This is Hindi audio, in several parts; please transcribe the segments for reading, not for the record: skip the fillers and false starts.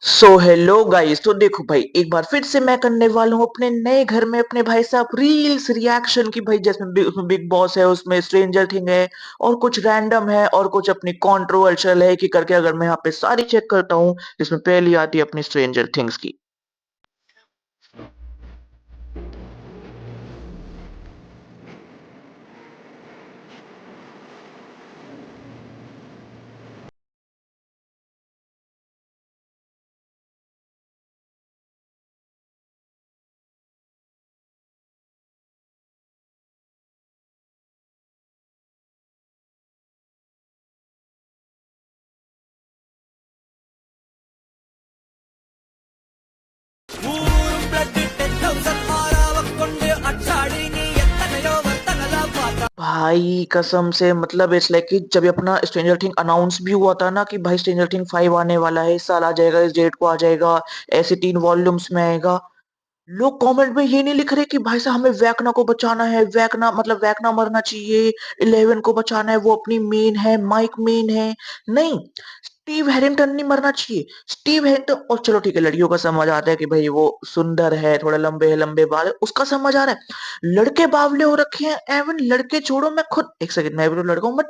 Hello guys. तो देखो भाई, एक बार फिर से मैं करने वाला हूँ अपने नए घर में अपने भाई साहब रील्स रिएक्शन की भाई। जिसमें उसमें बिग बॉस है, उसमें स्ट्रेंजर थिंग है, और कुछ रैंडम है, और कुछ अपनी कंट्रोवर्शियल है कि करके अगर मैं यहाँ पे सारी चेक करता हूँ, जिसमें पहली आती है अपनी स्ट्रेंजर थिंग्स की। ఊరు బ్లడ్ 10,000 ఆరావకొండే అచ్చాడి నీ ఎత్తనయో వర్తనల పాత भाई कसम से मतलब इट्स लाइक कि जब ये अपना स्ट्रेंजर थिंग अनाउंस भी हुआ था ना कि भाई स्ट्रेंजर थिंग 5 आने वाला है, इस साल आ जाएगा, इस डेट को आ जाएगा, ऐसे 3 वॉल्यूम्स में आएगा। लोग कमेंट में ये नहीं लिख रहे कि भाई साहब हमें वैकना को बचाना है, वैकना मतलब वैकना मरना चाहिए, 11 को बचाना है, वो अपनी मेन है, माइक मेन है। नहीं, स्टीव हैरिंगटन नहीं मरना चाहिए। स्टीव हैरिंगटन, और चलो ठीक है, लड़कियों का समझ आता है कि भाई वो सुंदर है, थोड़ा लंबे है, लंबे बाल है, उसका समझ आ रहा है। लड़के बावले हो रखे हैं, एवन लड़के छोड़ो, मैं खुद एक सेकंड, मैं भी तो लड़का हूं, बट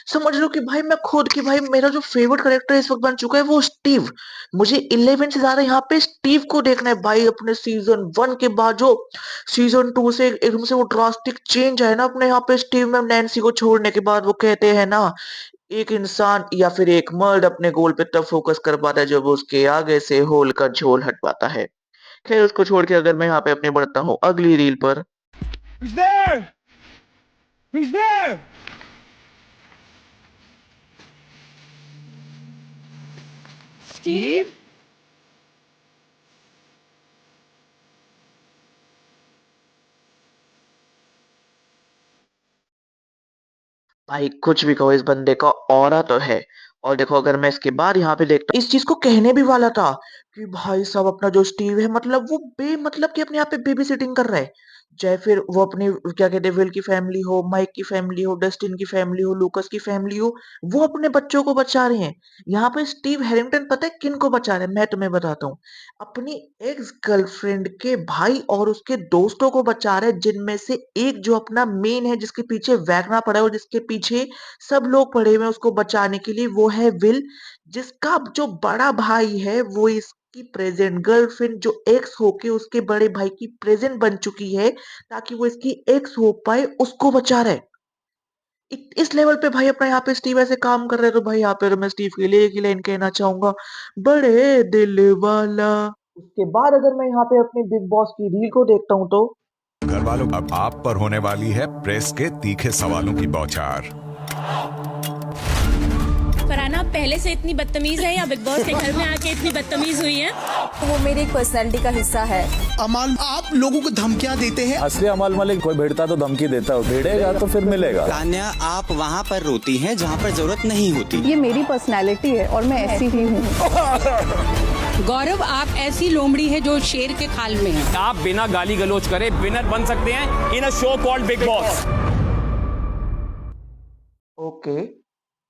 समझ लो कि भाई मैं खुद की भाई मेरा जो फेवरेट करेक्टर इस वक्त बन चुका है वो स्टीव। मुझे 11 से ज्यादा यहाँ पे स्टीव को देखना है भाई। अपने सीजन 1 के बाद जो सीजन 2 से एकदम से वो ड्रास्टिक चेंज है ना अपने यहाँ पे स्टीव में, नैन्सी को छोड़ने के बाद। वो कहते हैं ना, एक इंसान या फिर एक मर्द अपने गोल पे तब फोकस कर पाता है जब उसके आगे से होल का झोल हट पाता है। खैर, उसको छोड़ के अगर मैं यहाँ पे अपने बढ़ता हूँ अगली रील पर। He's there! He's there! Steve? भाई कुछ भी कहो, इस बंदे का ऑरा तो है। और देखो, अगर मैं इसके बाद यहाँ पे देखता हूँ, इस चीज को कहने भी वाला था कि भाई साहब अपना जो स्टीव है, मतलब वो मतलब कि अपने यहाँ पे बेबी सिटिंग कर रहा है। चाहे फिर वो अपनी क्या कहते हैं, विल की फैमिली हो, माइक की फैमिली हो, डस्टिन की फैमिली हो, लूकस की फैमिली हो, वो अपने बच्चों को बचा रहे हैं। यहाँ पे स्टीव हैरिंगटन पता है किन को बचा रहे हैं? मैं तुम्हें बताता हूँ। अपनी एक्स गर्लफ्रेंड के भाई और उसके दोस्तों को बचा रहे हैं, जिनमें से एक जो अपना मेन है, जिसके पीछे वैगना पड़ा है और जिसके पीछे सब लोग पड़े हुए हैं उसको बचाने के लिए, वो है विल। जिसका जो बड़ा भाई है वो इसकी प्रेजेंट गर्लफ्रेंड, जो एक्स होके उसके बड़े भाई की प्रेजेंट बन चुकी है, ताकि वो इसकी एक्स हो पाए, उसको बचा रहा है। इस लेवल पे भाई अपना यहाँ पे स्टीव ऐसे काम कर रहे हैं। तो भाई यहाँ पे तो मैं स्टीव के लिए एक ही लाइन कहना चाहूंगा, बड़े दिल वाला। उसके बाद अगर मैं यहाँ पे अपने बिग बॉस की रील को देखता हूँ तो घर वालों, अब आप पर होने वाली है प्रेस के तीखे सवालों की बौछार। फरहाना पहले से इतनी बदतमीज है या बिग बॉस के घर में आके इतनी बदतमीज हुई है? वो मेरी एक पर्सनैलिटी का हिस्सा है। अमाल, आप लोगों को धमकियां देते हैं। असली अमाल मलिक कोई भिड़ता तो धमकी देता हो, भिड़ेगा तो फिर मिलेगा। तान्या, आप वहाँ पर रोती हैं जहाँ पर जरूरत नहीं होती। ये मेरी पर्सनैलिटी है और मैं ऐसी ही हूँ। गौरव, आप ऐसी लोमड़ी है जो शेर के खाल में है। आप बिना गाली गलोच करे विनर बन सकते हैं in a show called Bigg Boss. Okay,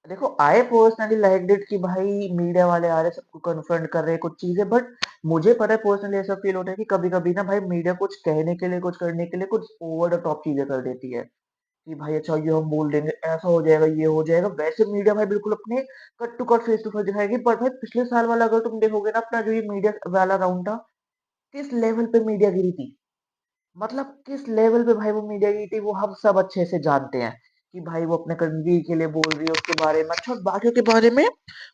देखो, आई पर्सनली लाइक इट कि भाई मीडिया वाले आ रहे, सबको कन्फ्रंट कर रहे हैं कुछ चीजें, बट मुझे पता है पर्सनली ऐसा फील होता है कि कभी कभी ना भाई मीडिया कुछ कहने के लिए, कुछ करने के लिए कुछ ओवर द टॉप चीजें कर देती है कि भाई अच्छा ये हम बोल देंगे, ऐसा हो जाएगा, ये हो जाएगा। वैसे मीडिया भाई बिल्कुल अपने cut to cut, face to face दिखाएगी। पर भाई पिछले साल वाला अगर तुम देखोगे ना, अपना जो ये मीडिया वाला राउंड था, किस लेवल पे मीडिया गिरी थी, मतलब किस लेवल पे भाई वो मीडिया की थी, वो हम सब अच्छे से जानते हैं कि भाई वो अपने रणवीर के लिए बोल रही है, उसके बारे में अच्छा, और बाकियों के बारे में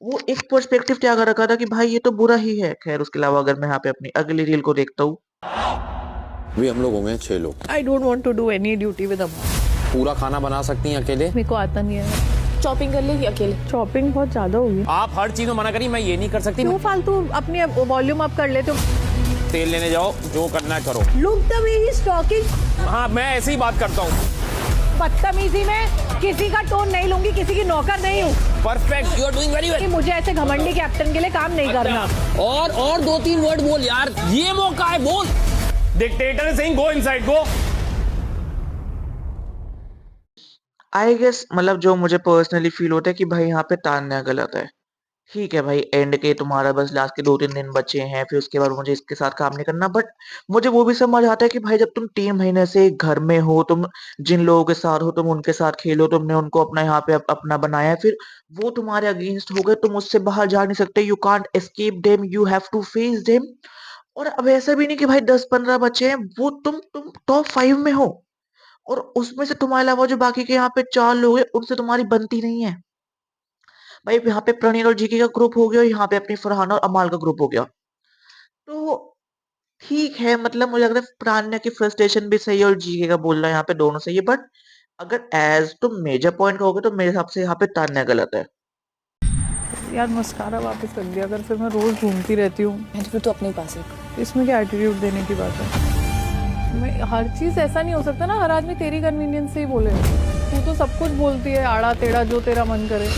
वो एक पर्सपेक्टिव त्याग रखा था कि भाई ये तो बुरा ही है। खैर, उसके अलावा अगर मैं यहाँ पे अपनी अगली रील को देखता हूँ, भी हम लोग होंगे 6 लोग। I don't want to do any duty with a पूरा खाना बना सकती हैं अकेले? मेरे को आता नहीं है। चॉपिंग कर लेगी अकेले? चॉपिंग बहुत ज्यादा होगी। आप हर चीज में मना करिए, मैं ये नहीं कर सकती। क्यों फालतू अपनी वॉल्यूम अप कर लेते हो? तेल लेने जाओ, जो करना है करो। Look the way he's talking। हाँ, मैं ऐसे ही बात करता हूँ। बदतमीजी में किसी का टोन नहीं लूंगी, किसी की नौकर नहीं हूँ। Perfect, you are doing very well. मुझे ऐसे घमंडी कैप्टन के लिए काम नहीं करना। और 2-3 वर्ड बोल यार, ये मौका है, बोल। Dictator is saying go inside, go. I guess मतलब जो मुझे पर्सनली फील होता है कि भाई यहाँ पे तान्या गलत है। ठीक है भाई, एंड के तुम्हारा बस लास्ट के 2-3 दिन बचे हैं, फिर उसके बाद मुझे इसके साथ काम नहीं करना। बट मुझे वो भी समझ आता है कि भाई जब तुम 3 महीने से घर में हो, तुम जिन लोगों के साथ हो, तुम उनके साथ खेलो, तुमने उनको अपना यहाँ पे अपना बनाया है, फिर वो तुम्हारे अगेंस्ट हो गए, तुम उससे बाहर जा नहीं सकते, you can't escape them, you have to face them. और अब ऐसा भी नहीं कि भाई 10-15 बच्चे हैं, वो तुम टॉप 5 में हो और उसमें से तुम्हारे अलावा जो बाकी के यहाँ पे 4 लोग हैं, उनसे तुम्हारी बनती नहीं है। भाई यहाँ पे प्रणीत और जीके का ग्रुप हो गया, यहाँ पे अपनी फरहाना और अमाल का ग्रुप हो गया। तो ठीक है, मतलब मुझे लग रहा है प्राण्या की फ्रस्ट्रेशन भी सही है और जीके का बोलना यहाँ पे दोनों सही है। बट अगर एज तुम मेजर पॉइंट कहोगे तो मेरे हिसाब से यहाँ पे तान्या गलत है। यार मस्कारा वापस कर दिया, अगर फिर मैं रोज घूमती रहती हूँ फिर तो अपने पास रख। इसमें क्या एटीट्यूड देने की बात है। मैं हर चीज ऐसा नहीं हो सकता ना, हर आदमी तेरी कन्वीनियंस से ही बोले। तू तो सब कुछ बोलती है, आड़ा टेढ़ा जो तेरा मन करे,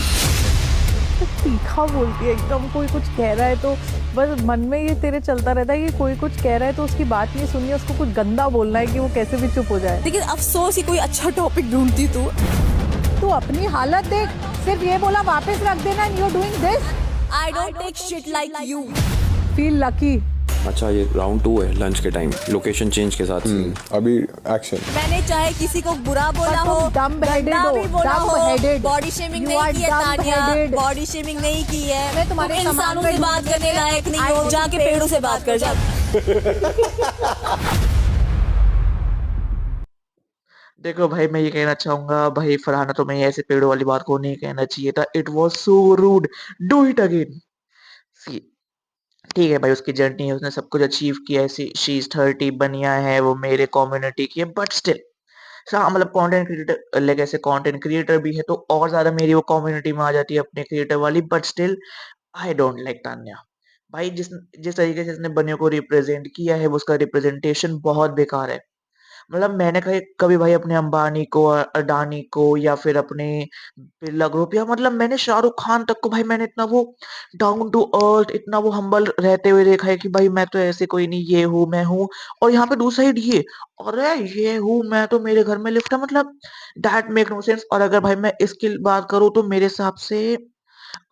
तो तीखा बोलती है एकदम। कोई कुछ कह रहा है तो बस मन में ये तेरे चलता रहता है कि कोई कुछ कह रहा है तो उसकी बात नहीं सुननी है, उसको कुछ गंदा बोलना है कि वो कैसे भी चुप हो जाए। लेकिन अफसोस ही कोई अच्छा टॉपिक ढूंढती तू अपनी हालत देख, सिर्फ ये बोला वापस रख देना and you are doing this. I don't take shit like you. Feel lucky. अच्छा, ये राउंड 2 है लंच के टाइम, लोकेशन चेंज के साथ। अभी एक्शन। मैंने चाहे किसी को बुरा बोला हो, गंदा भी बोला हो, बॉडी शेमिंग नहीं की है तानिया, बॉडी शेमिंग नहीं की है। मैं तुम्हारे इंसानों से बात करने लायक नहीं हो, जाके पेड़ों से बात कर जा। देखो भाई, मैं ये कहना चाहूंगा भाई, फरहाना तुम्हें ऐसे पेड़ों वाली बात को नहीं कहना चाहिए था। It was so rude, do it again. See ठीक है भाई, उसकी जर्नी है, उसने सब कुछ अचीव किया है, शी इज 30 बनिया है, वो मेरे कम्युनिटी की है। बट स्टिल हाँ, मतलब कंटेंट क्रिएटर, लाइक ऐसे कंटेंट क्रिएटर भी है तो और ज्यादा मेरी वो कम्युनिटी में आ जाती है अपने क्रिएटर वाली। But still I don't like Tanya भाई। जिस जिस तरीके से इसने बनियों को रिप्रेजेंट किया है, वो उसका रिप्रेजेंटेशन बहुत बेकार है। मतलब मैंने कभी भाई अपने अंबानी को, अडानी को, या फिर अपने बिरला ग्रुप, या मतलब मैंने शाहरुख खान तक को भाई मैंने इतना वो डाउन टू अर्थ, इतना वो हम्बल रहते हुए देखा है कि भाई मैं तो ऐसे कोई नहीं, ये हूँ मैं हूँ। और यहाँ पे दूसरा ही ये, अरे ये हूँ मैं तो मेरे घर में लिफ्ट है, मतलब दैट मेक नो सेंस। और अगर भाई मैं इसकी बात करूँ तो मेरे हिसाब से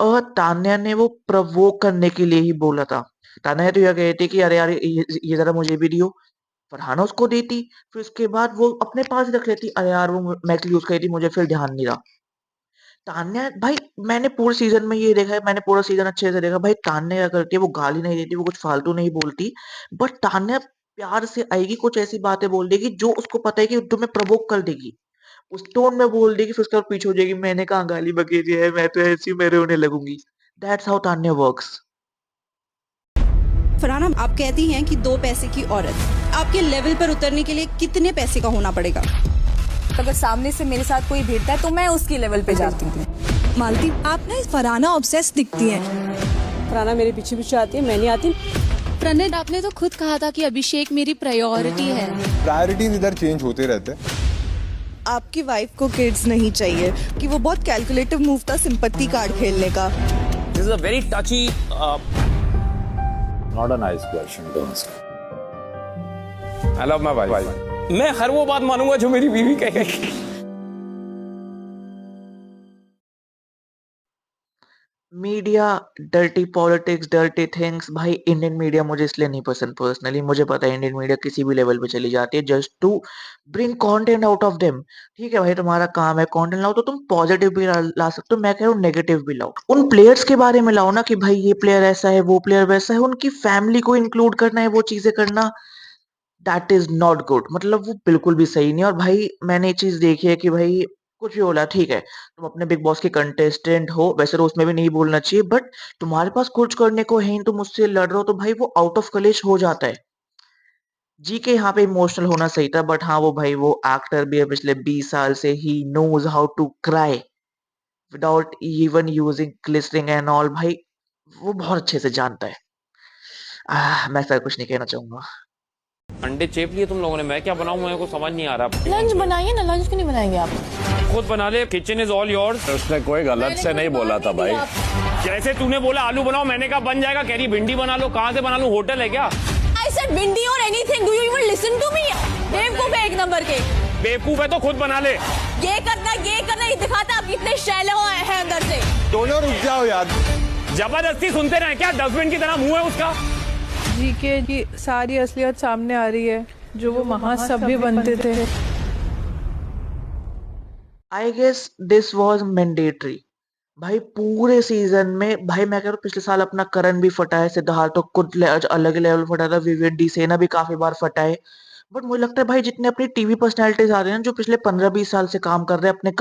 तान्या ने वो प्रवोक करने के लिए ही बोला था। तान्या तो यह कहती कि अरे यार ये जरा मुझे भी दियो, फरहाना उसको देती, फिर उसके बाद वो अपने पास रख लेती, अरे यार वो मैं यूज करी थी, मुझे फिर ध्यान नहीं रहा। तान्या भाई, मैंने पूरे सीजन में ये देखा है, मैंने पूरा सीजन अच्छे से देखा भाई, तान्या क्या करती है, वो गाली नहीं देती, वो कुछ फालतू नहीं बोलती। बट तान्या प्यार से आएगी, कुछ ऐसी बातें बोल देगी जो उसको पता है कि तुम्हें प्रवोक कर देगी, उस टोन में बोल देगी, फिर उसके बाद पीछे हो जाएगी, मैंने कहा गाली बकेरी है, मैं तो ऐसी मेरे होने लगूंगी। That's how Tanya works. Farhana, आप कहती हैं कि 2 पैसे की औरत, आपके लेवल पर उतरने के लिए कितने पैसे का होना पड़ेगा? अगर सामने से मेरे साथ कोई भिड़ता है तो मैं उसकी लेवल पे जाती हूँ। मालती, आप ना फरहाना ऑब्सेस दिखती हैं। फरहाना मेरे पीछे पीछे आती है, मैं नहीं आती। प्रणय, आपने तो खुद कहा था कि अभिषेक मेरी प्रायोरिटी है। प्रायोरिटीज इधर चेंज होते रहते हैं। आपकी वाइफ को किड्स नहीं चाहिए कि वो बहुत कैलकुलेटिव मूव था सिंपैथी कार्ड खेलने का। This is a very टची, Not a nice question to ask. I love my wife. मैं हर वो बात मानूंगा जो मेरी बीवी कहेगी। Media, dirty politics, dirty things, भाई इंडियन मीडिया मुझे इसलिए नहीं पसंद पर्सनली। मुझे पता है इंडियन मीडिया किसी भी लेवल पे चली जाती है just to bring content out of them. ठीक है भाई, तुम्हारा काम है कंटेंट लाओ, तो तुम पॉजिटिव भी ला सकते हो, मैं कह रहा हूँ नेगेटिव भी लाओ। उन प्लेयर्स के बारे में लाओ ना कि भाई ये प्लेयर ऐसा है, वो प्लेयर वैसा है, उनकी फैमिली को इंक्लूड करना है, वो चीजें करना, दैट इज नॉट गुड। मतलब वो बिल्कुल भी सही नहीं। और भाई मैंने ये चीज देखी है कि भाई कुछ भी बोला, ठीक है तुम अपने बिग बॉस के कंटेस्टेंट हो, वैसे तो उसमें भी नहीं बोलना चाहिए, बट तुम्हारे पास कुछ करने को है, तुम उससे लड़ रहे हो, तो भाई वो आउट ऑफ कलेश हो जाता है। जी के यहाँ पे इमोशनल होना सही था, बट हाँ वो भाई वो एक्टर भी है, पिछले 20 साल से ही knows how to cry without even using glycerine and all. भाई वो बहुत अच्छे से जानता है। मैं सर कुछ नहीं कहना चाहूंगा। अंडे चेप लिए तुम लोगों ने, मैं क्या बनाऊं, मेरे को समझ नहीं आ रहा। लंच बनाइए ना, लंच क्यों नहीं बनाएंगे आप? खुद बना ले, किचन इज ऑल योर्स। उसने कोई गलत से नहीं बोला था भाई। जैसे तूने बोला आलू बनाओ, मैंने कहा बन जाएगा, कह रही भिंडी बना लो। कहाँ से बना लूं, होटल है क्या? I said भिंडी और anything, do you even listen to me? बेवकूफ है एक नंबर के। बेवकूफ है तो खुद बना ले। ये करना ये दिखाता आप कितने शैलो हैं अंदर से। दोनों रुक जाओ यार। जबरदस्ती सुनते रहे क्या? डस्टबिन की तरह मुंह है उसका। जीके की सारी असलियत सामने आ रही है, जो वो महासभ्य बनते थे। I guess this was mandatory. भाई पूरे सीजन में भाई मैं कह रहा हूँ पिछले साल अपना करण भी फटा है, सिद्धार्थ तो कुछ अलग लेवल फटा था, विवेक डी सेना भी काफी बार फटा है। बट मुझे लगता है भाई जितने अपनी टीवी पर्सनैलिटीज आ रहे हैं जो पिछले 15-20 साल से काम कर रहे हैं अपने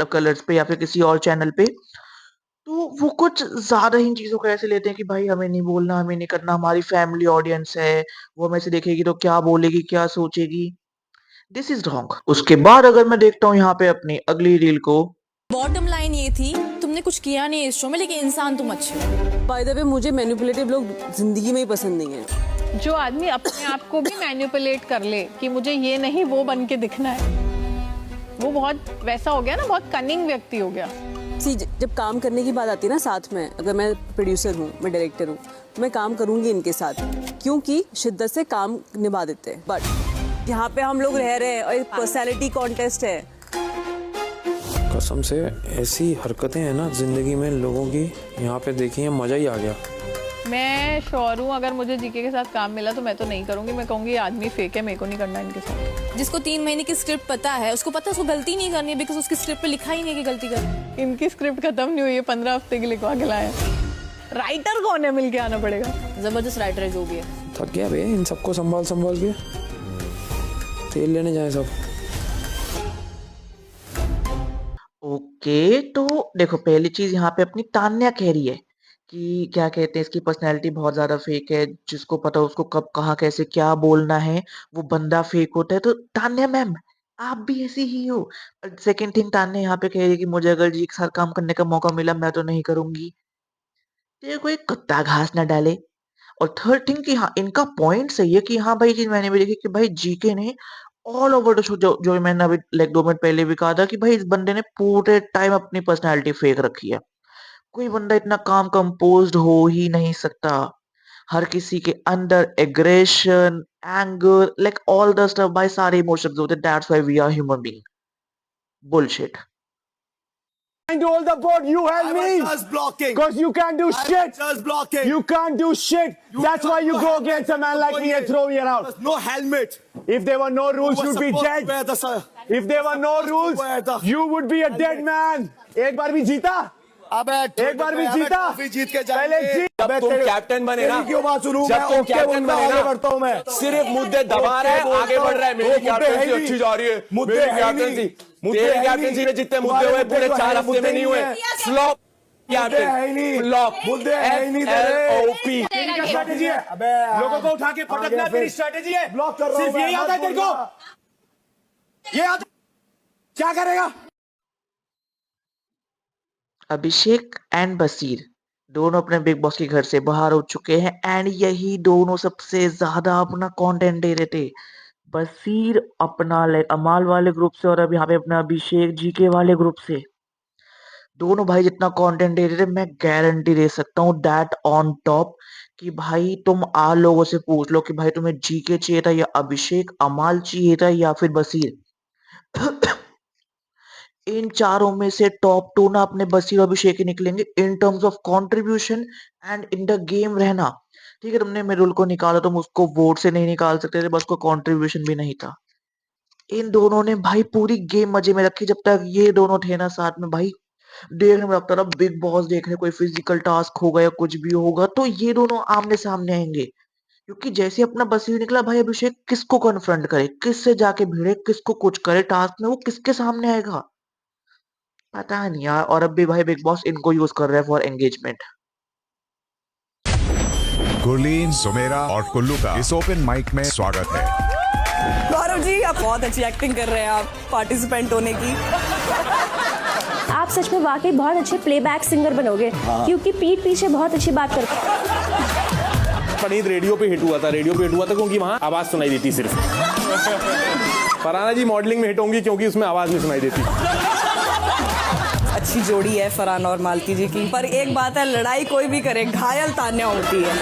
कलर्स पे या फिर किसी और चैनल पे, तो वो कुछ ज्यादा ही चीजों को ऐसे लेते हैं कि भाई हमें नहीं बोलना, हमें नहीं करना, हमारी फैमिली ऑडियंस है, वो हमें से देखेगी तो क्या बोलेगी, क्या सोचेगी। This is wrong. उसके बाद अगर मैं देखता हूँ यहाँ पे अपनी अगली रील को, बॉटम लाइन ये थी, तुमने कुछ किया नहीं इस शो में, लेकिन इंसान तुम अच्छे हो। बाय द वे, मुझे मैनिपुलेटिव लोग जिंदगी में ही पसंद नहीं है। जो आदमी अपने आप को भी मैनिपुलेट कर ले कि मुझे ये नहीं वो बन के दिखना है, वो बहुत वैसा हो गया ना, बहुत कनिंग व्यक्ति हो गया। सी, जब काम करने की बात आती है ना साथ में, अगर मैं प्रोड्यूसर हूँ, मैं डायरेक्टर हूँ, तो मैं काम करूंगी इनके साथ, क्योंकि शिद्दत से काम निभा देते हैं। बट यहाँ पे हम लोग रह रहे हैं और एक पर्सनैलिटी कॉन्टेस्ट है। कसम से ऐसी हरकतें हैं ना जिंदगी में लोगों की, यहाँ पे देखी है, मजा ही आ गया। मैं श्योर हूँ अगर मुझे जीके के साथ काम मिला तो मैं तो नहीं करूंगी। मैं कहूंगी ये आदमी फेक है, मेरे को नहीं करना इनके साथ। जिसको 3 महीने की स्क्रिप्ट पता है, उसको पता है उसको गलती नहीं करनी है, बिकॉज उसकी स्क्रिप्ट पे लिखा ही नहीं है कि गलती कर। इनकी स्क्रिप्ट खत्म नहीं हुई है, 15 हफ्ते की लिखवा के लाए। राइटर कौन है, मिल के आना पड़ेगा। जबरदस्त राइटर है जो भी है। थक गया बे इन सबको संभाल के, तेल लेने जाए सब। ओके तो देखो पहली चीज यहाँ पे अपनी तान्या कह रही है कि क्या कहते हैं इसकी पर्सनैलिटी बहुत ज्यादा फेक है, जिसको पता उसको कब कहाँ कैसे क्या बोलना है, वो बंदा फेक होता है। तो तान्या मैम आप भी ऐसी ही हो। सेकंड थिंग तान्या यहाँ पे कह रही है कि मुझे अगर जी के साथ काम करने का मौका मिला मैं तो नहीं करूंगी, तेरे को एक कुत्ता घास ना डाले। और थर्ड थिंग कि हाँ इनका पॉइंट सही है कि हाँ भाई चीज मैंने भी देखी कि भाई जीके ने ऑल ओवर द शो, जो मैंने अभी लाइक 2 मिनट पहले भी कहा था कि भाई इस बंदे ने पूरे टाइम अपनी पर्सनैलिटी फेक रखी है। कोई बंदा इतना काम कंपोज्ड हो ही नहीं सकता। हर किसी के अंदर aggression, anger, like all the stuff, भाई सारे इमोशंस होते हैं। That's why we are human being. Bullshit. To hold the board, you help me. Just blocking. Because you can't do shit. Just blocking. You can't do shit. That's why you go against a man like me and throw me around. No helmet. If there were no rules, you'd be dead. If there were no rules, you would be a dead man. एक बार भी जीता? अबे एक बार भी जीता? जीत के पहले जीत। जब तुम कैप्टन बने ना, क्यों बात सुनूं? जब तुम कैप्टन बने ना, बढ़ता हूं मैं। सिर्फ मुद्दे दबा रहे हैं, आगे बढ़ रहा है। मेरी कैप्टनसी अच्छी जा रही है। मुद्दे कैप्टनसी, तेरी कैप्टनसी में जितने मुद्दे हुए पूरे 4 हफ्ते में नहीं हुए। Flop captain, flop. मुद्दे है ही नहीं तेरे। ओपी क्या स्ट्रेटेजी है? अबे लोगों को उठा के पटकना तेरी स्ट्रेटेजी है? ब्लॉक कर रहा हूं। सिर्फ यही आता है तेरे को? ये आता क्या करेगा? अभिषेक एंड बसीर दोनों अपने बिग बॉस के घर से बाहर हो चुके हैं एंड यही दोनों सबसे ज्यादा अपना कंटेंट दे रहे थे। बसीर अपना लाइक अमाल वाले ग्रुप से और अब यहाँ पे अपना अभिषेक जीके वाले ग्रुप से, दोनों भाई जितना कंटेंट दे रहे थे मैं गारंटी दे सकता हूँ दैट ऑन टॉप कि भाई तुम आ लोगों से पूछ लो कि भाई तुम्हें जीके चाहिए था या अभिषेक, अमाल चाहिए था या फिर बसीर। इन चारों में से टॉप 2 ना अपने बसीर और अभिषेक ही निकलेंगे in terms of contribution and in the game रहना। ठीक है तुमने मेरुल को निकाला, तुम उसको वोट से नहीं निकाल सकते थे, बस को कंट्रीब्यूशन भी नहीं था। इन दोनों ने भाई पूरी गेम मजे में रखी। जब तक ये दोनों थे ना साथ में, भाई देखने में लगता था बिग बॉस देखने, कोई फिजिकल टास्क होगा या कुछ भी होगा तो ये दोनों आमने सामने आएंगे। क्योंकि जैसे अपना बसीर निकला, भाई अभिषेक किसको कन्फ्रंट करे, किससे जाके भिड़े, किसको कुछ करे टास्क में, वो किसके सामने आएगा पता नहीं यार। और अब भी भाई बिग बॉस इनको यूज कर रहा है फॉर एंगेजमेंट। गुरलीन, सुमेरा और कुल्लू का इस ओपन माइक में स्वागत है। गौरव जी आप बहुत अच्छी एक्टिंग कर रहे हैं, आप पार्टिसिपेंट होने की। आप सच में वाकई बहुत अच्छे प्लेबैक सिंगर बनोगे, क्योंकि पीठ पीछे बहुत अच्छी बात करते। पनीत रेडियो पे हिट हुआ था, क्योंकि वहाँ आवाज सुनाई देती सिर्फ। फरहाना जी मॉडलिंग में हिट होंगी क्योंकि उसमें आवाज नहीं सुनाई देती। अच्छी जोड़ी है फरहाना और मालती जी की, पर एक बात है, लड़ाई कोई भी करे घायल तान्या होती है।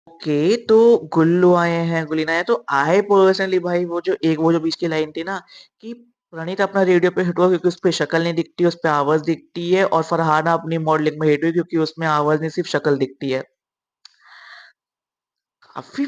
ओके तो गुल्लू आए हैं, गुलीन आए तो आए पर्सनली भाई वो जो बीच की लाइन थी ना कि प्रणीत अपना रेडियो पे हिट हुआ क्योंकि उस पे शक्ल नहीं दिखती, उस पे आवाज दिखती है, और फरहाना अपनी मॉडलिंग में हिट हुई क्योंकि उसमें आवाज नहीं सिर्फ शक्ल दिखती है। काफी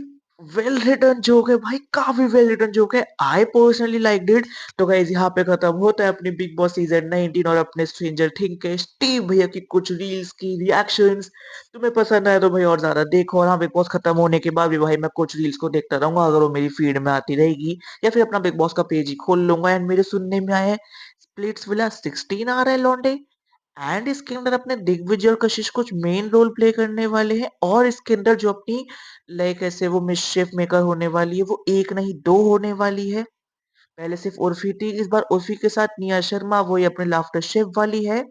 वेल रिटन जोक है भाई, काफी वेल रिटन जोक है। I personally like it. तो गाइस यहाँ पे खत्म होता है अपनी बिग बॉस सीजन 19 और अपने स्ट्रेंजर थिंग के स्टीव भैया की कुछ रील्स की रिएक्शंस। तुम्हें पसंद आए तो भाई और ज्यादा देखो, और हाँ बिग बॉस खत्म होने के बाद भी भाई मैं कुछ रील्स को देखता रहूंगा अगर वो मेरी फीड में आती रहेगी, या फिर अपना बिग बॉस का पेज ही खोल लूंगा। एंड मेरे सुनने में आए स्प्लिट्स विला 16 आ रहा है लॉन्डे, एंड इसके अंदर अपने दिग्विजय और कशिश कुछ मेन रोल प्ले करने वाले हैं, और इसके अंदर जो अपनी लाइक ऐसे वो मिसशिफ मेकर होने वाली है वो एक नहीं दो होने वाली है। पहले सिर्फ उर्फी थी, इस बार उर्फी के साथ निया शर्मा, वो ही अपने लाफ्टर शेफ वाली है।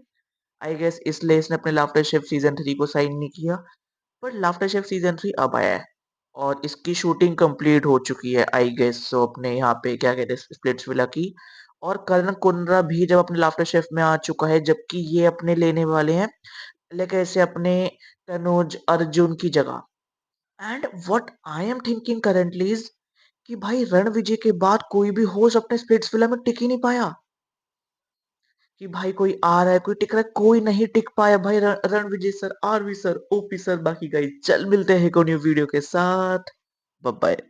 आई गेस इसलिए इसने अपने लाफ्टर शेफ सीजन 3 को साइन नहीं किया, पर लाफ्टर शेफ सीजन 3 अब आया है और इसकी शूटिंग कंप्लीट हो चुकी है आई गेस। सो अपने यहाँ पे क्या कहते हैं स्प्लिट्स विला की, और करण कुंद्रा भी जब अपने लाफ्टर शेफ में आ चुका है, जबकि ये अपने लेने वाले हैं लाइक ऐसे अपने तनुज अर्जुन की जगह। And what I am thinking currently is कि भाई रणविजय के बाद कोई भी होस्ट अपने स्प्लिट्स विला में टिक ही नहीं पाया, कि भाई कोई आ रहा है कोई टिक रहा है, कोई नहीं टिक पाया भाई। Ranvijay sir, RV sir, OP sir, बाकी गाइस चल मिलते हैं एक न्यू वीडियो के साथ। Bye bye.